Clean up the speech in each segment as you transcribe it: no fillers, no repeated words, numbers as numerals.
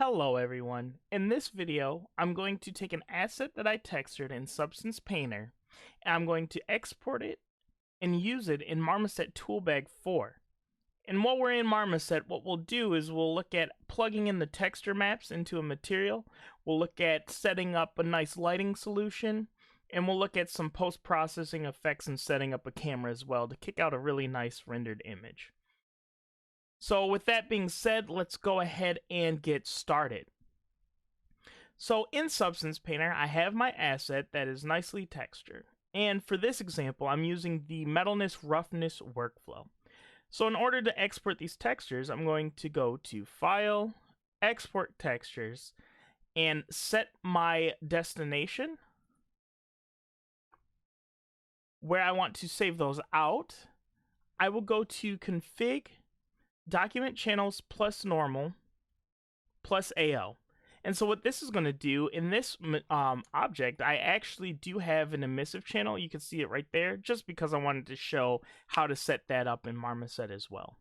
Hello everyone. In this video, I'm going to take an asset that I textured in Substance Painter, and I'm going to export it and use it in Marmoset Toolbag 4. And while we're in Marmoset, what we'll do is we'll look at plugging in the texture maps into a material, we'll look at setting up a nice lighting solution, and we'll look at some post-processing effects and setting up a camera as well to kick out a really nice rendered image. So with that being said, let's go ahead and get started. So in Substance Painter, I have my asset that is nicely textured. And for this example, I'm using the Metalness Roughness workflow. So in order to export these textures, I'm going to go to File, Export Textures, and set my destination where I want to save those out. I will go to Config, Document Channels plus Normal plus AO. And so what this is going to do in this object, I actually do have an emissive channel. You can see it right there, just because I wanted to show how to set that up in Marmoset as well.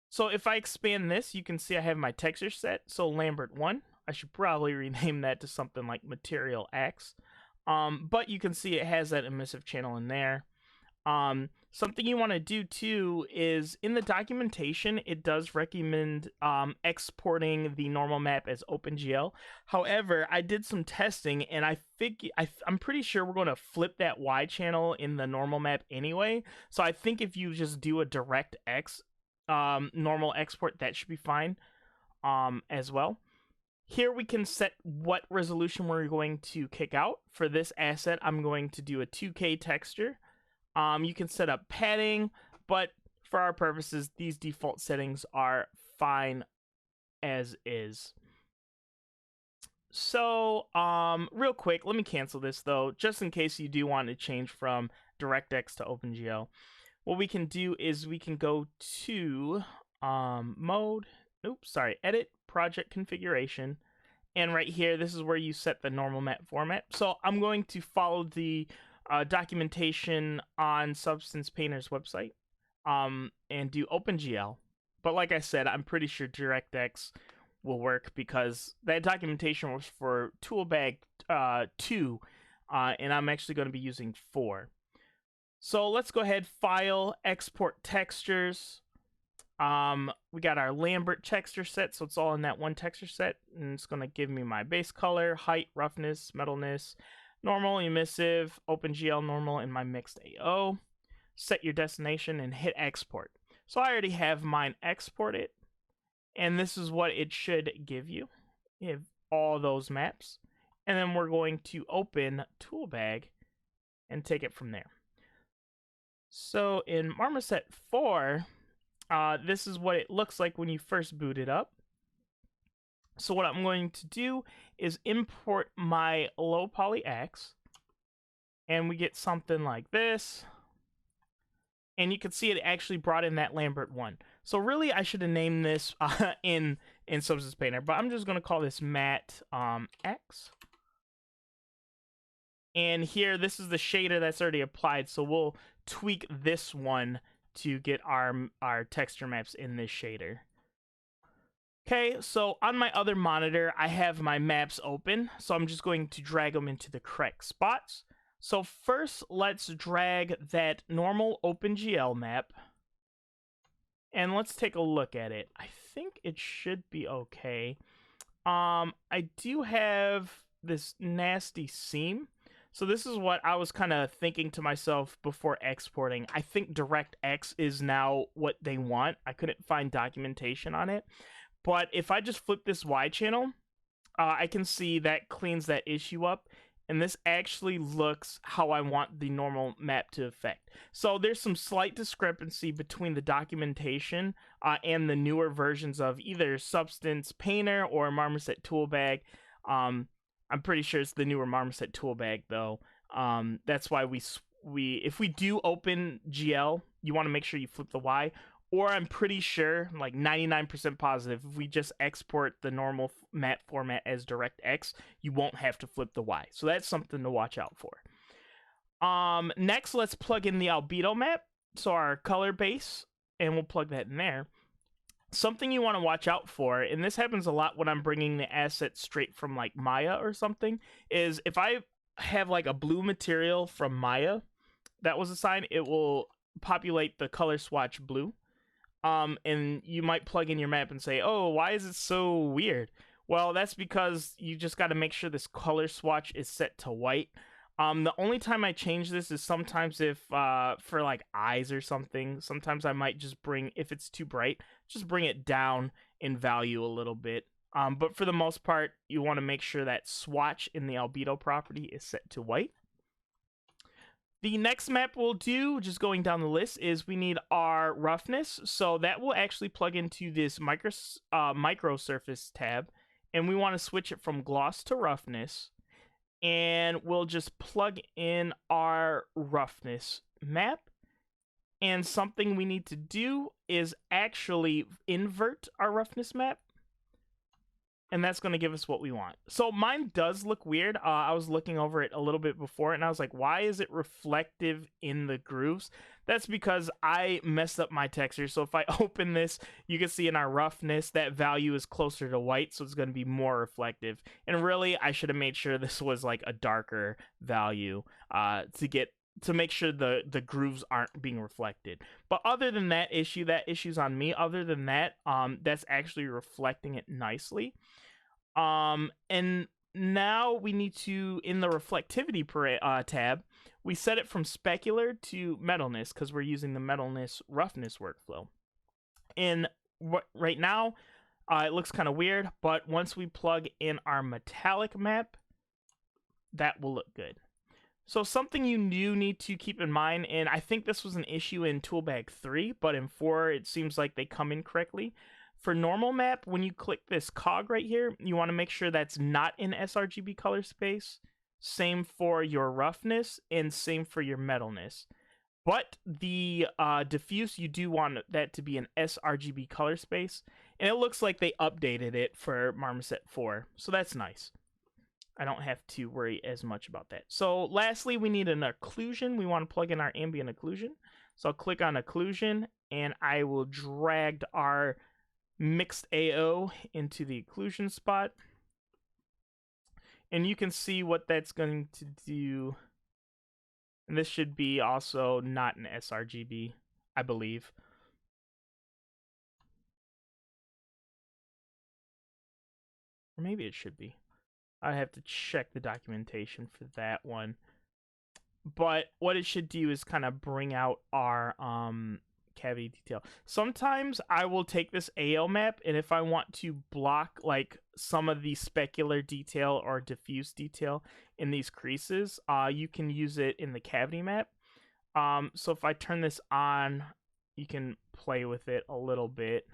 So if I expand this, you can see I have my texture set. So Lambert 1, I should probably rename that to something like Material X. But you can see it has that emissive channel in there. Something you want to do too is in the documentation, it does recommend exporting the normal map as OpenGL. However, I did some testing and I'm pretty sure we're going to flip that Y channel in the normal map anyway. So I think if you just do a DirectX normal export, that should be fine as well. Here we can set what resolution we're going to kick out. For this asset, I'm going to do a 2K texture. You can set up padding, but for our purposes, these default settings are fine as is. So, real quick, let me cancel this though, just in case you do want to change from DirectX to OpenGL. What we can do is we can go to Edit, Project Configuration, and right here, this is where you set the normal map format. So I'm going to follow the documentation on Substance Painter's website and do OpenGL. But like I said, I'm pretty sure DirectX will work because that documentation was for Toolbag 2, and I'm actually going to be using 4. So let's go ahead, File, Export Textures. We got our Lambert texture set, so it's all in that one texture set, and it's going to give me my base color, height, roughness, metalness, normal, emissive, OpenGL normal, and my mixed AO. Set your destination and hit export. So I already have mine exported, and this is what it should give you. You have all those maps, and then we're going to open Toolbag and take it from there. So in Marmoset 4, this is what it looks like when you first boot it up. So what I'm going to do is import my low poly X, and we get something like this. And you can see it actually brought in that Lambert 1. So really, I should have named this in Substance Painter, but I'm just going to call this Matte X. And here, this is the shader that's already applied, so we'll tweak this one to get our texture maps in this shader. Okay, so on my other monitor, I have my maps open, so I'm just going to drag them into the correct spots. So first, let's drag that normal OpenGL map, and let's take a look at it. I think it should be okay. I do have this nasty seam. So this is what I was kind of thinking to myself before exporting. I think DirectX is now what they want. I couldn't find documentation on it. But if I just flip this Y channel, I can see that cleans that issue up. And this actually looks how I want the normal map to affect. So there's some slight discrepancy between the documentation and the newer versions of either Substance Painter or Marmoset Toolbag. I'm pretty sure it's the newer Marmoset Toolbag though. That's why if we do open GL, you want to make sure you flip the Y. Or I'm pretty sure, like 99% positive, if we just export the normal map format as DirectX, you won't have to flip the Y. So that's something to watch out for. Next, let's plug in the albedo map, so our color base, and we'll plug that in there. something you want to watch out for, and this happens a lot when I'm bringing the asset straight from like Maya or something, is if I have like a blue material from Maya that was assigned, it will populate the color swatch blue. And you might plug in your map and say, oh, why is it so weird? Well, that's because you just got to make sure this color swatch is set to white. The only time I change this is sometimes if for like eyes or something. Sometimes I might just bring, if it's too bright, just bring it down in value a little bit. But for the most part, you want to make sure that swatch in the albedo property is set to white. The next map we'll do, just going down the list, is we need our roughness. So that will actually plug into this micro surface tab, and we want to switch it from gloss to roughness. And we'll just plug in our roughness map. And something we need to do is actually invert our roughness map. And that's going to give us what we want. So mine does look weird. I was looking over it a little bit before, and I was like, why is it reflective in the grooves? That's because I messed up my texture. So if I open this, you can see in our roughness, that value is closer to white, so it's going to be more reflective. And really, I should have made sure this was like a darker value to make sure the grooves aren't being reflected. But other than that issue's on me. Other than that, that's actually reflecting it nicely. And now we need to, in the reflectivity tab, we set it from specular to metalness because we're using the metalness roughness workflow. And right now, it looks kind of weird, but once we plug in our metallic map, that will look good. So something you do need to keep in mind, and I think this was an issue in Toolbag 3, but in 4 it seems like they come in correctly. For normal map, when you click this cog right here, you want to make sure that's not in sRGB color space. Same for your roughness, and same for your metalness. But the diffuse, you do want that to be an sRGB color space, and it looks like they updated it for Marmoset 4, so that's nice. I don't have to worry as much about that. So lastly, we need an occlusion. We want to plug in our ambient occlusion. So I'll click on occlusion, and I will drag our mixed AO into the occlusion spot. And you can see what that's going to do. And this should be also not an sRGB, I believe. Or maybe it should be. I have to check the documentation for that one. But what it should do is kind of bring out our cavity detail. Sometimes I will take this AO map, and if I want to block like some of the specular detail or diffuse detail in these creases, you can use it in the cavity map. So if I turn this on, you can play with it a little bit.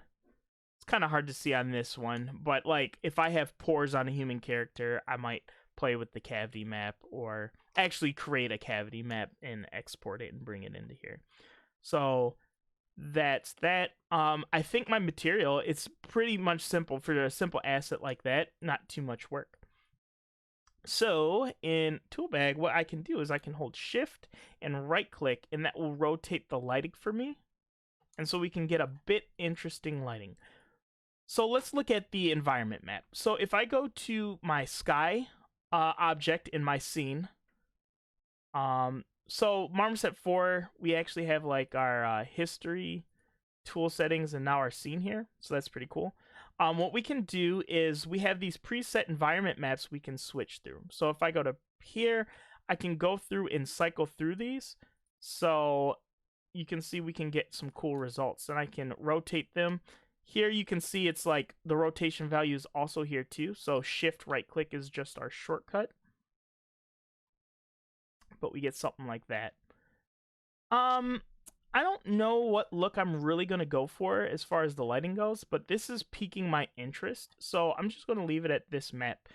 It's kind of hard to see on this one, but like if I have pores on a human character, I might play with the cavity map, or actually create a cavity map and export it and bring it into here. So that's that. I think my material, it's pretty much simple for a simple asset like that, not too much work. So in Toolbag, what I can do is I can hold shift and right click, and that will rotate the lighting for me. And so we can get a bit interesting lighting. So let's look at the environment map. So if I go to my sky object in my scene, so Marmoset 4, we actually have like our history, tool settings, and now our scene here. So that's pretty cool. What we can do is we have these preset environment maps we can switch through. So if I go to here, I can go through and cycle through these. So you can see we can get some cool results, and I can rotate them. Here you can see it's like the rotation value is also here too. So shift right click is just our shortcut. But we get something like that. I don't know what look I'm really going to go for as far as the lighting goes, but this is piquing my interest. So I'm just going to leave it at this map.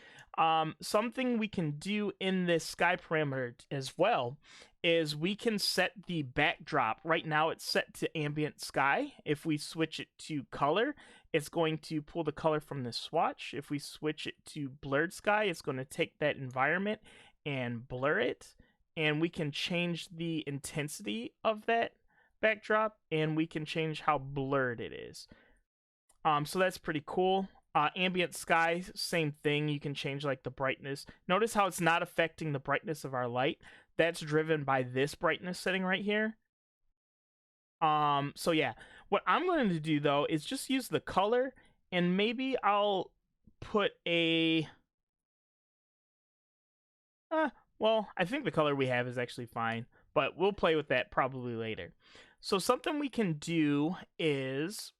Something we can do in this sky parameter as well is we can set the backdrop. Right now it's set to ambient sky. If we switch it to color, it's going to pull the color from the swatch. If we switch it to blurred sky, it's going to take that environment and blur it. And we can change the intensity of that backdrop, and we can change how blurred it is. So that's pretty cool. Ambient sky, same thing. You can change like the brightness. Notice how it's not affecting the brightness of our light. That's driven by this brightness setting right here. So yeah, what I'm going to do though is just use the color, and maybe I'll put a well, I think the color we have is actually fine, but we'll play with that probably later. So something we can do is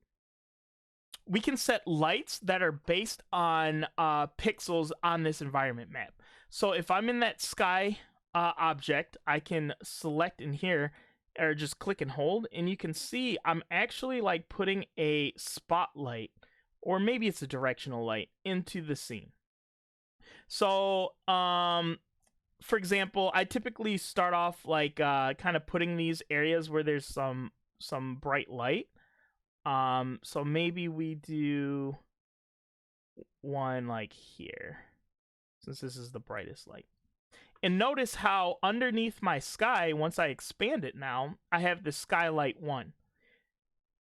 we can set lights that are based on pixels on this environment map. So if I'm in that sky object, I can select in here or just click and hold, and you can see I'm actually like putting a spotlight, or maybe it's a directional light, into the scene. So for example, I typically start off like kind of putting these areas where there's some bright light. So maybe we do one like here, since this is the brightest light. And notice how underneath my sky, once I expand it now, I have the skylight 1.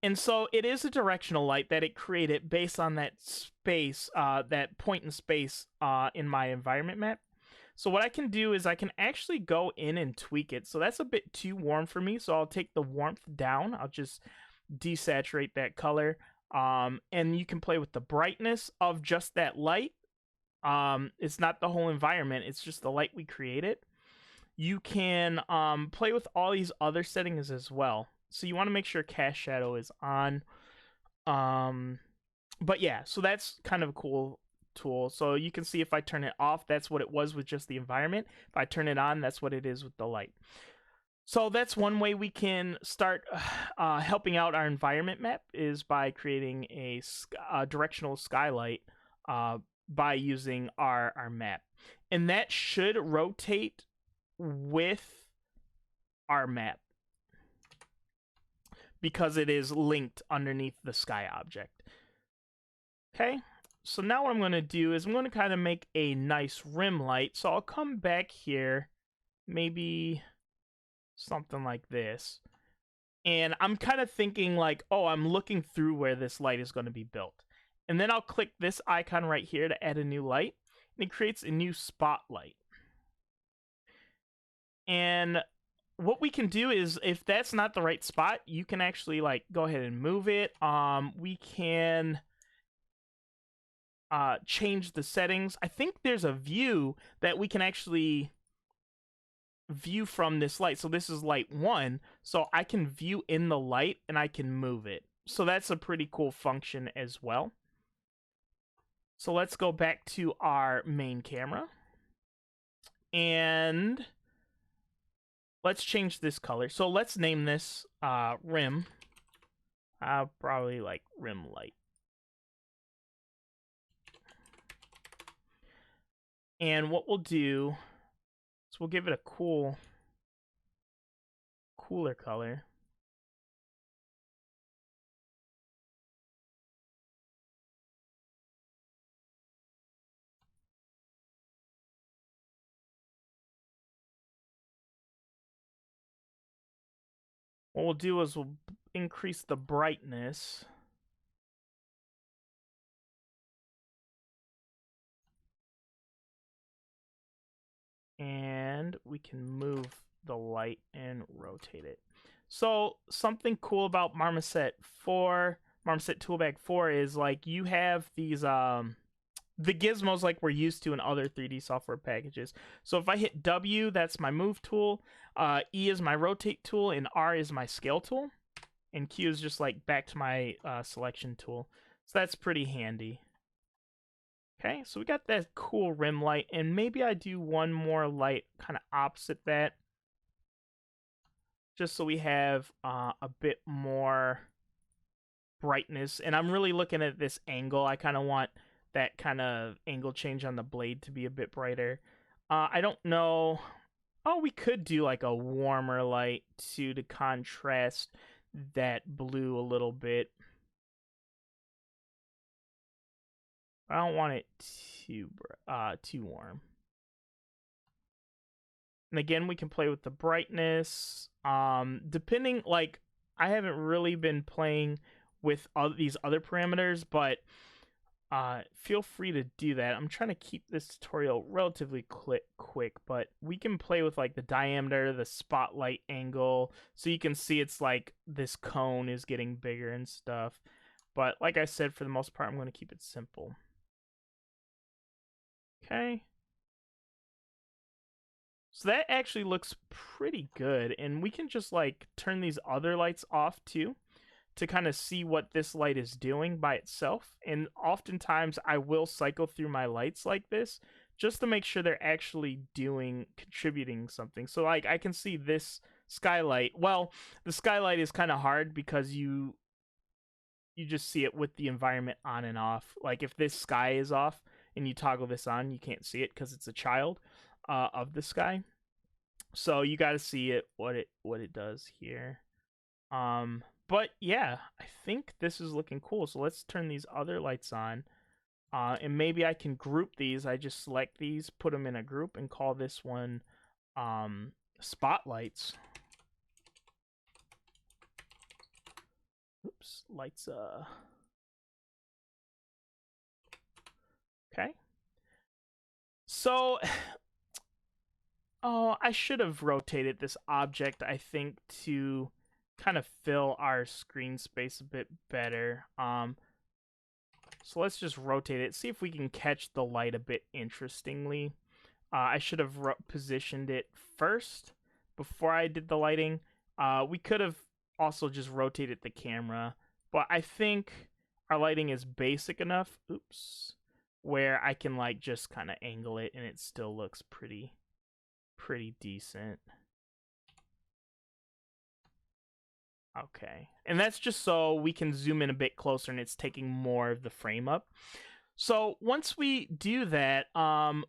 And so it is a directional light that it created based on that space, that point in space in my environment map. So what I can do is I can actually go in and tweak it. So that's a bit too warm for me, so I'll take the warmth down. I'll just desaturate that color. And you can play with the brightness of just that light. It's not the whole environment, it's just the light we created. You can play with all these other settings as well. So you want to make sure cast shadow is on. But yeah, so that's kind of a cool tool. So you can see if I turn it off, that's what it was with just the environment. If I turn it on, that's what it is with the light. So that's one way we can start helping out our environment map, is by creating a directional skylight by using our map. And that should rotate with our map because it is linked underneath the sky object. Okay, so now what I'm going to do is I'm going to kind of make a nice rim light. So I'll come back here, maybe something like this. And I'm kind of thinking like, oh, I'm looking through where this light is going to be built. And then I'll click this icon right here to add a new light, and it creates a new spotlight. And what we can do is, if that's not the right spot, you can actually like go ahead and move it. We can change the settings. I think there's a view that we can actually view from this light. So this is light 1, so I can view in the light and I can move it. So that's a pretty cool function as well. So let's go back to our main camera, and let's change this color. So let's name this rim. I'll probably like rim light. And what we'll do is we'll give it a cooler color. What we'll do is we'll increase the brightness. And we can move the light and rotate it. So something cool about Marmoset Toolbag 4 is like you have these the gizmos like we're used to in other 3D software packages. So if I hit W, that's my move tool, E is my rotate tool, and R is my scale tool, and Q is just like back to my selection tool. So that's pretty handy. Okay, so we got that cool rim light, and maybe I do one more light kind of opposite that, just so we have a bit more brightness. And I'm really looking at this angle. I kind of want that kind of angle change on the blade to be a bit brighter. I don't know. Oh, we could do like a warmer light too to contrast that blue a little bit. I don't want it too warm. And again, we can play with the brightness. Depending, like, I haven't really been playing with these other parameters, but feel free to do that. I'm trying to keep this tutorial relatively quick, but we can play with like the diameter, the spotlight angle, so you can see it's like this cone is getting bigger and stuff. But like I said, for the most part, I'm going to keep it simple. Okay. So that actually looks pretty good, and we can just like turn these other lights off too, to kind of see what this light is doing by itself. And oftentimes I will cycle through my lights like this just to make sure they're actually contributing something. So like I can see this skylight. Well, the skylight is kind of hard because you just see it with the environment on and off. Like if this sky is off and you toggle this on, you can't see it because it's a child of the sky. So you got to see it what it does here. But yeah, I think this is looking cool. So let's turn these other lights on. And maybe I can group these. I just select these, put them in a group, and call this one spotlights. Oops, lights. Okay. So, oh, I should have rotated this object, I think, to kind of fill our screen space a bit better. So let's just rotate it, see if we can catch the light a bit interestingly. I should have positioned it first before I did the lighting. We could have also just rotated the camera, but I think our lighting is basic enough, oops, where I can like just kind of angle it and it still looks pretty decent. Okay, and that's just so we can zoom in a bit closer and it's taking more of the frame up. So once we do that,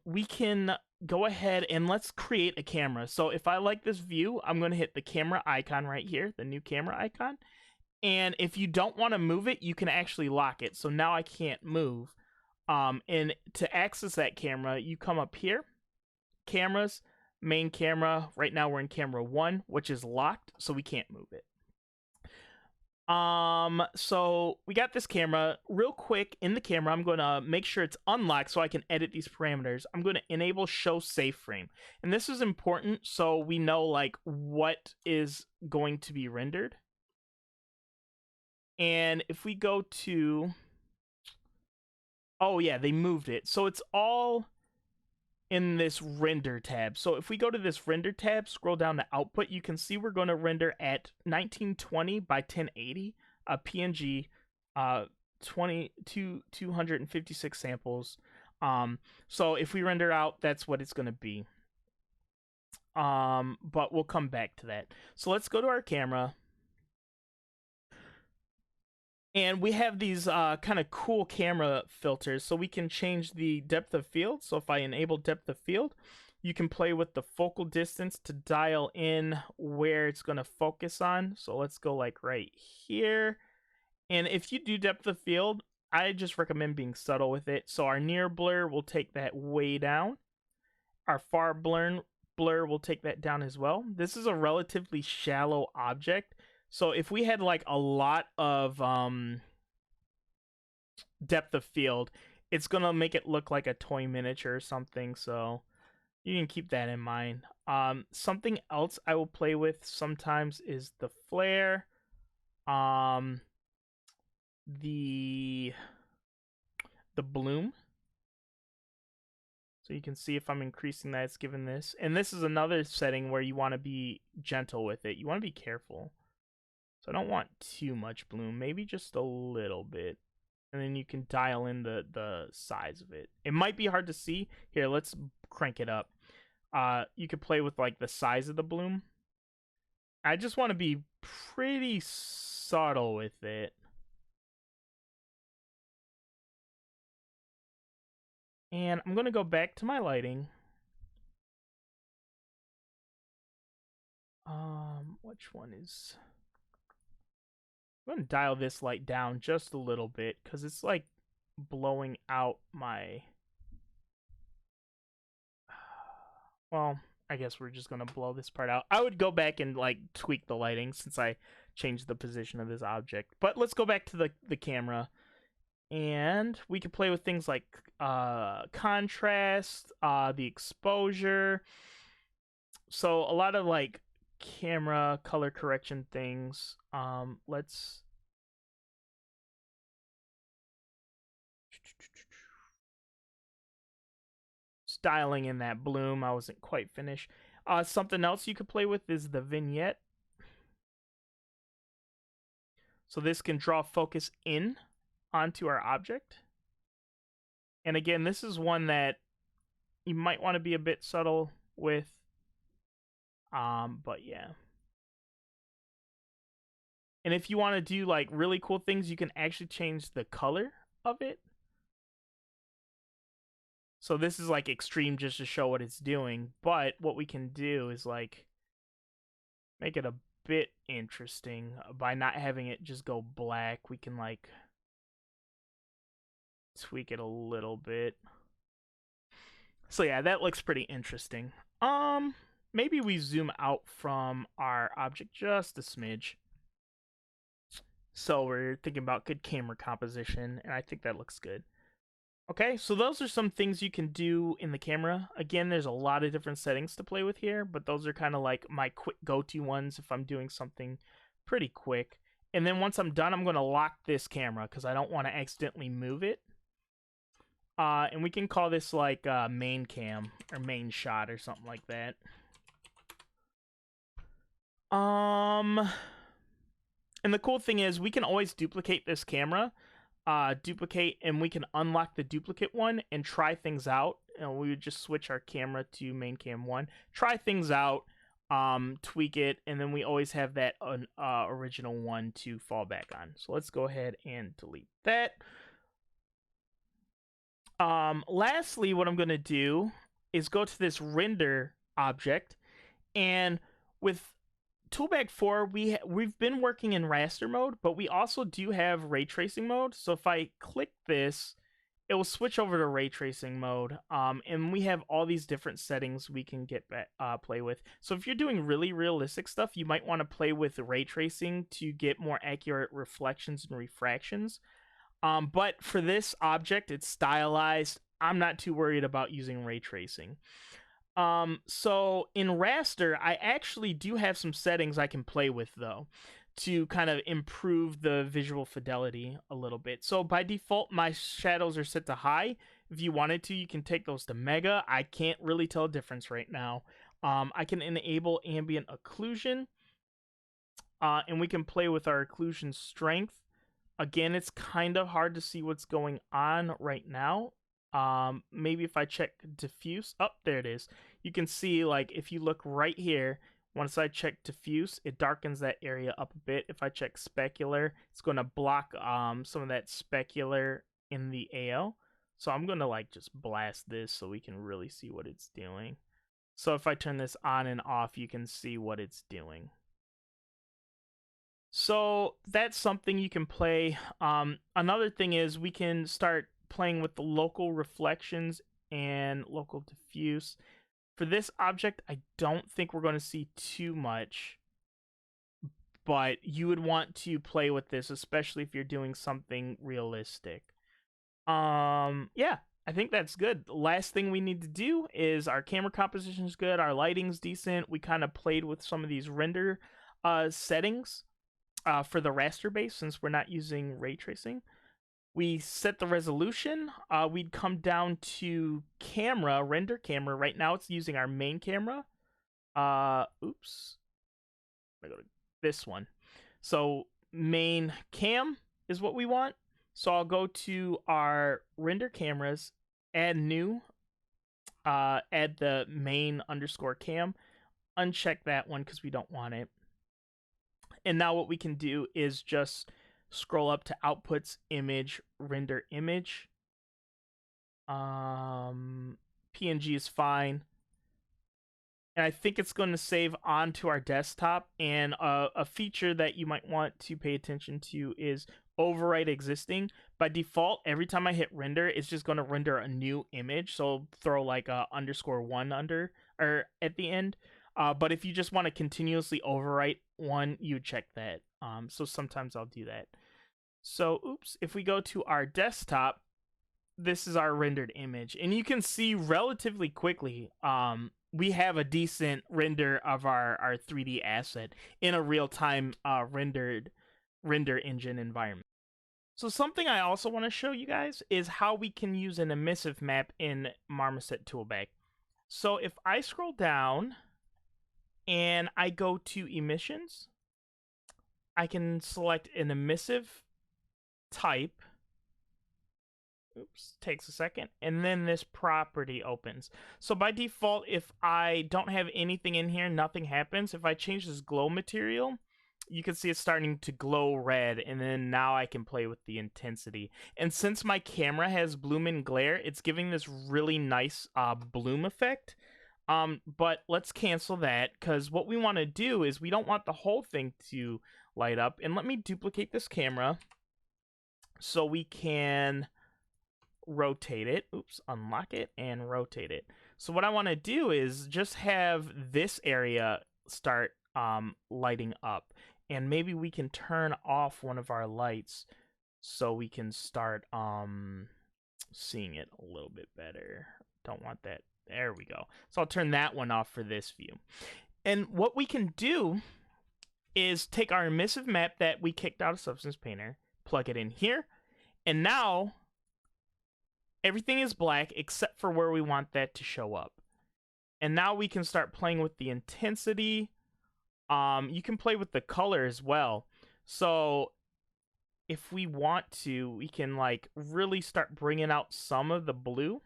we can go ahead and let's create a camera. So if I like this view, I'm going to hit the camera icon right here, the new camera icon. And if you don't want to move it, you can actually lock it. So now I can't move. And to access that camera, you come up here, cameras, main camera. Right now we're in camera 1, which is locked, so we can't move it. So we got this camera. Real quick, in the camera, I'm going to make sure it's unlocked so I can edit these parameters. I'm going to enable show safe frame. And this is important so we know like what is going to be rendered. And if we go to, oh yeah, they moved it. So it's all in this render tab. So if we go to this render tab, scroll down to output, you can see we're going to render at 1920 by 1080, a PNG, 256 samples. So if we render out, that's what it's going to be. But we'll come back to that. So let's go to our camera. And we have these kind of cool camera filters, so we can change the depth of field. So if I enable depth of field, you can play with the focal distance to dial in where it's going to focus on. So let's go like right here. And if you do depth of field, I just recommend being subtle with it. So our near blur will take that way down. Our far blur will take that down as well. This is a relatively shallow object. So if we had like a lot of depth of field, it's going to make it look like a toy miniature or something. So you can keep that in mind. Something else I will play with sometimes is the flare. The bloom. So you can see if I'm increasing that, it's given this. And this is another setting where you want to be gentle with it. You want to be careful. So I don't want too much bloom, maybe just a little bit. And then you can dial in the size of it. It might be hard to see. Here, let's crank it up. You could play with like the size of the bloom. I just want to be pretty subtle with it. And I'm going to go back to my lighting. Which one is... I'm going to dial this light down just a little bit because it's like blowing out my... Well, I guess we're just gonna blow this part out. I would go back and like tweak the lighting since I changed the position of this object. But let's go back to the camera, and we can play with things like contrast, the exposure. So a lot of like camera color correction things. Let's styling in that bloom. I wasn't quite finished. Something else you could play with is the vignette. So this can draw focus in onto our object. And again, this is one that you might want to be a bit subtle with. But yeah. And if you want to do like really cool things, you can actually change the color of it. So this is like extreme just to show what it's doing. But what we can do is like make it a bit interesting by not having it just go black. We can like tweak it a little bit. So yeah, that looks pretty interesting. Maybe we zoom out from our object just a smidge. So we're thinking about good camera composition, and I think that looks good. Okay, so those are some things you can do in the camera. Again, there's a lot of different settings to play with here, but those are kind of like my quick go-to ones if I'm doing something pretty quick. And then once I'm done, I'm going to lock this camera because I don't want to accidentally move it. And we can call this like main cam or main shot or something like that. And the cool thing is we can always duplicate this camera. Duplicate, and we can unlock the duplicate one and try things out. And we would just switch our camera to main cam 1, try things out, tweak it, and then we always have that original one to fall back on. So let's go ahead and delete that. Lastly, what I'm going to do is go to this render object, and with Toolbag 4, we've been working in raster mode, but we also do have ray tracing mode. So if I click this, it will switch over to ray tracing mode, and we have all these different settings we can get play with. So if you're doing really realistic stuff, you might want to play with ray tracing to get more accurate reflections and refractions. But for this object, it's stylized. I'm not too worried about using ray tracing. So in raster, I actually do have some settings I can play with though to kind of improve the visual fidelity a little bit. So by default, my shadows are set to high. If you wanted to, you can take those to mega. I can't really tell a difference right now. I can enable ambient occlusion, and we can play with our occlusion strength. Again, it's kind of hard to see what's going on right now. Maybe if I check diffuse, there it is. You can see, like, if you look right here, once I check diffuse, it darkens that area up a bit. If I check specular, it's going to block some of that specular in the AO. So I'm going to like just blast this so we can really see what it's doing. So if I turn this on and off, you can see what it's doing. So that's something you can play. Another thing is we can start playing with the local reflections and local diffuse. For this object, I don't think we're going to see too much, but you would want to play with this, especially if you're doing something realistic. Yeah, I think that's good. The last thing we need to do is our camera composition is good, our lighting's decent. We kind of played with some of these render settings for the raster base since we're not using ray tracing. We set the resolution. We'd come down to camera, render camera. Right now it's using our main camera. Oops. I'm gonna go to this one. So main cam is what we want. So I'll go to our render cameras, add new, add the main underscore cam, uncheck that one because we don't want it. And now what we can do is just scroll up to outputs, image, render image. PNG is fine. And I think it's going to save onto our desktop. And a feature that you might want to pay attention to is overwrite existing. By default, every time I hit render, it's just going to render a new image. So throw like a _1 under or at the end. But if you just want to continuously overwrite one, you check that. So sometimes I'll do that. So, oops, if we go to our desktop, this is our rendered image, and you can see relatively quickly we have a decent render of our 3D asset in a real-time render engine environment. So something I also want to show you guys is how we can use an emissive map in Marmoset Toolbag. So if I scroll down and I go to emissions, I can select an emissive type. Oops, takes a second. And then this property opens. So by default, if I don't have anything in here, nothing happens. If I change this glow material, you can see it's starting to glow red, and then now I can play with the intensity. And since my camera has bloom and glare, it's giving this really nice bloom effect. But let's cancel that, because what we want to do is we don't want the whole thing to light up. And let me duplicate this camera so we can rotate it. Oops, unlock it and rotate it. So what I want to do is just have this area start lighting up, and maybe we can turn off one of our lights so we can start seeing it a little bit better. Don't want that. There we go. So I'll turn that one off for this view. And what we can do is take our emissive map that we kicked out of Substance Painter, plug it in here, and now everything is black except for where we want that to show up. And now we can start playing with the intensity. You can play with the color as well. So if we want to, we can like really start bringing out some of the blue.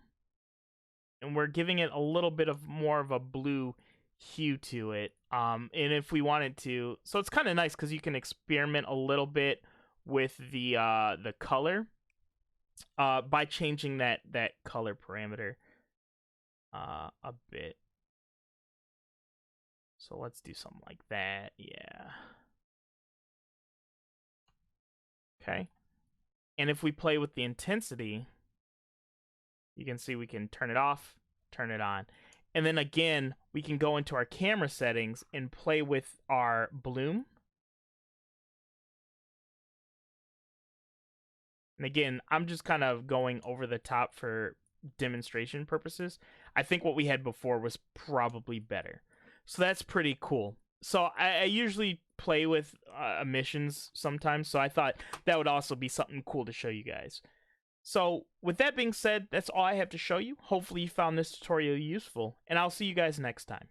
And we're giving it a little bit of more of a blue hue to it. And if we wanted to, so it's kind of nice because you can experiment a little bit with the color. By changing that color parameter a bit. So let's do something like that. Yeah. Okay. And if we play with the intensity, you can see we can turn it off, turn it on. And then again, we can go into our camera settings and play with our bloom. And again, I'm just kind of going over the top for demonstration purposes. I think what we had before was probably better. So that's pretty cool. So I usually play with emissions sometimes, so I thought that would also be something cool to show you guys. So with that being said, that's all I have to show you. Hopefully you found this tutorial useful, and I'll see you guys next time.